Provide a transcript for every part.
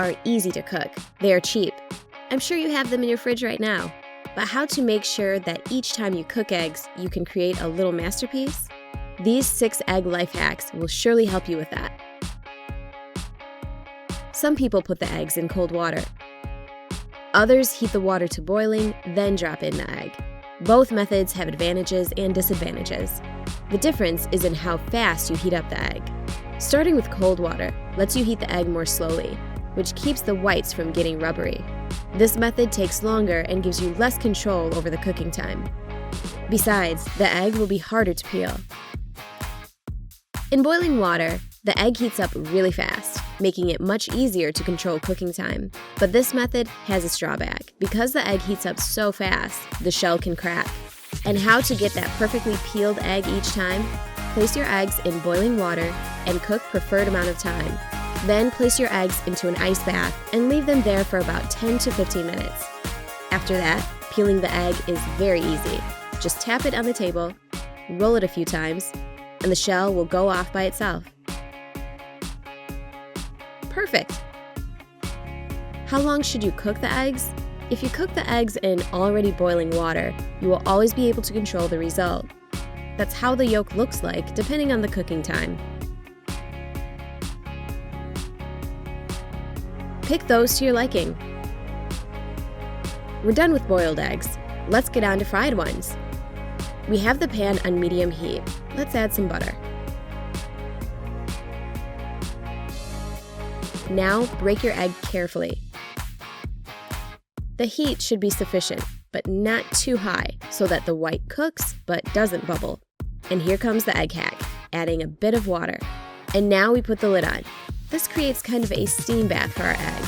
are easy to cook. They are cheap. I'm sure you have them in your fridge right now. But how to make sure that each time you cook eggs, you can create a little masterpiece? These 6 egg life hacks will surely help you with that. Some people put the eggs in cold water. Others heat the water to boiling, then drop in the egg. Both methods have advantages and disadvantages. The difference is in how fast you heat up the egg. Starting with cold water lets you heat the egg more slowly, which keeps the whites from getting rubbery. This method takes longer and gives you less control over the cooking time. Besides, the egg will be harder to peel. In boiling water, the egg heats up really fast, making it much easier to control cooking time. But this method has its drawback. Because the egg heats up so fast, the shell can crack. And how to get that perfectly peeled egg each time? Place your eggs in boiling water and cook preferred amount of time. Then place your eggs into an ice bath and leave them there for about 10 to 15 minutes. After that, peeling the egg is very easy. Just tap it on the table, roll it a few times, and the shell will go off by itself. Perfect! How long should you cook the eggs? If you cook the eggs in already boiling water, you will always be able to control the result. That's how the yolk looks like, depending on the cooking time. Pick those to your liking. We're done with boiled eggs. Let's get on to fried ones. We have the pan on medium heat. Let's add some butter. Now break your egg carefully. The heat should be sufficient, but not too high, so that the white cooks but doesn't bubble. And here comes the egg hack, adding a bit of water. And now we put the lid on. This creates kind of a steam bath for our egg,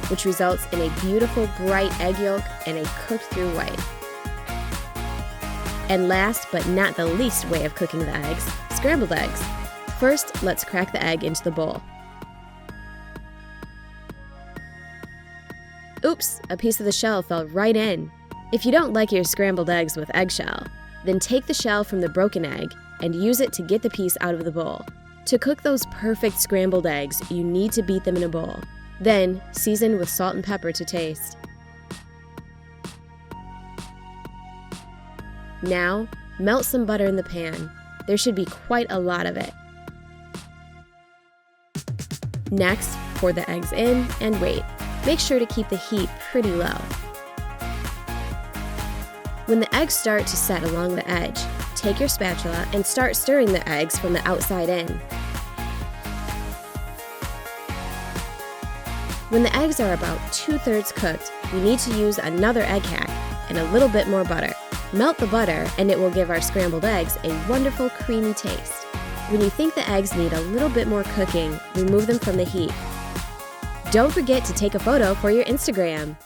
which results in a beautiful bright egg yolk and a cooked through white. And last but not the least way of cooking the eggs, scrambled eggs. First, let's crack the egg into the bowl. Oops, a piece of the shell fell right in. If you don't like your scrambled eggs with eggshell, then take the shell from the broken egg and use it to get the piece out of the bowl. To cook those perfect scrambled eggs, you need to beat them in a bowl. Then, season with salt and pepper to taste. Now, melt some butter in the pan. There should be quite a lot of it. Next, pour the eggs in and wait. Make sure to keep the heat pretty low. When the eggs start to set along the edge, take your spatula and start stirring the eggs from the outside in. When the eggs are about 2/3 cooked, you need to use another egg hack and a little bit more butter. Melt the butter and it will give our scrambled eggs a wonderful creamy taste. When you think the eggs need a little bit more cooking, remove them from the heat. Don't forget to take a photo for your Instagram.